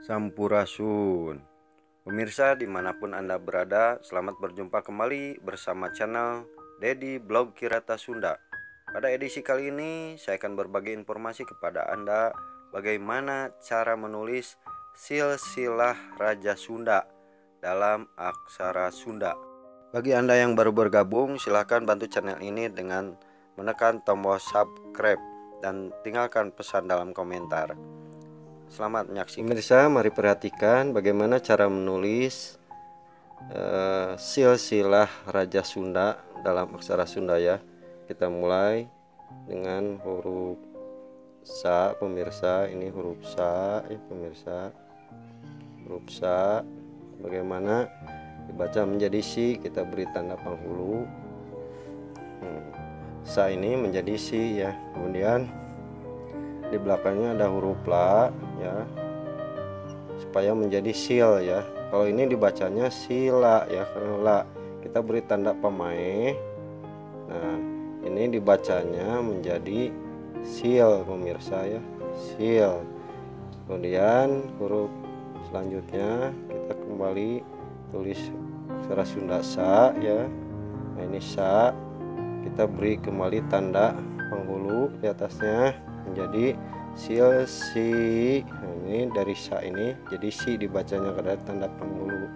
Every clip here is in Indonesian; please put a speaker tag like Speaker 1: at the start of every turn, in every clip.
Speaker 1: Sampurasun. Pemirsa dimanapun Anda berada, selamat berjumpa kembali bersama channel Dedi Blog Kirata Sunda. Pada edisi kali ini saya akan berbagi informasi kepada Anda bagaimana cara menulis silsilah Raja Sunda dalam aksara Sunda. Bagi Anda yang baru bergabung, silahkan bantu channel ini dengan menekan tombol subscribe dan tinggalkan pesan dalam komentar. Selamat menyaksikan. Pemirsa, mari perhatikan bagaimana cara menulis silsilah Raja Sunda dalam aksara Sunda ya. Kita mulai dengan huruf sa, pemirsa. Ini huruf sa ya pemirsa. Huruf sa. Bagaimana dibaca menjadi si, kita beri tanda penghulu. Sa ini menjadi si ya. Kemudian di belakangnya ada huruf la ya, supaya menjadi sil ya. Kalau ini dibacanya sila ya, karena la kita beri tanda pemae. Nah, ini dibacanya menjadi sil pemirsa ya, sil. Kemudian huruf selanjutnya kita kembali tulis aksara Sunda sa ya. Nah, ini sa, kita beri kembali tanda penghulu di atasnya menjadi sil si. Nah, ini dari sa ini jadi si dibacanya ada tanda penghulu.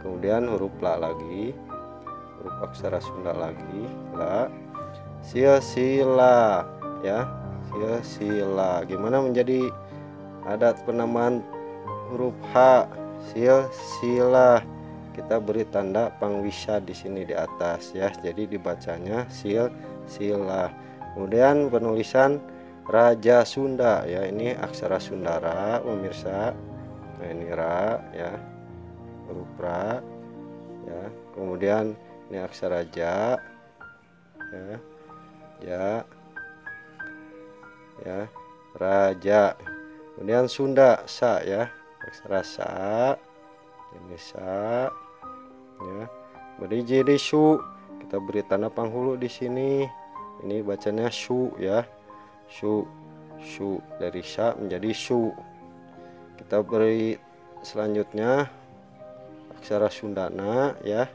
Speaker 1: Kemudian huruf la lagi, huruf aksara Sunda lagi, la, sil sila ya, sil sila. Gimana menjadi adat penamaan huruf h, sil sila, kita beri tanda pangwisa di sini di atas ya, jadi dibacanya sil sila. Kemudian penulisan Raja Sunda ya, ini aksara Sunda ra pemirsa. Nah, ini ra ya, huruf ra ya. Kemudian ini aksara ja ya, ja ya, raja. Kemudian Sunda sa ya, aksara sa, ini sa ya. Jadi su, kita beri tanda penghulu di sini. Ini bacanya su ya, su, su, dari sa menjadi su. Kita beri selanjutnya aksara Sundana ya,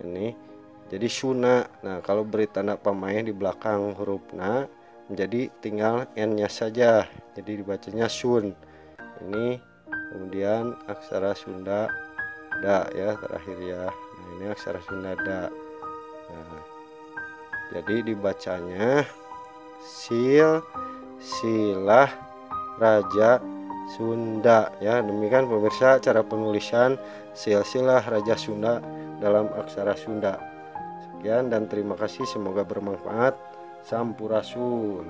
Speaker 1: ini jadi suna. Nah, kalau beri tanda pemain di belakang huruf na menjadi tinggal n nya saja, jadi dibacanya sun. Ini kemudian aksara Sunda da ya, terakhir ya. Nah, ini aksara Sunda da. Nah, jadi dibacanya sil silah Raja Sunda ya. Demikian pemirsa cara penulisan silsilah Raja Sunda dalam aksara Sunda. Sekian dan terima kasih, semoga bermanfaat. Sampurasun.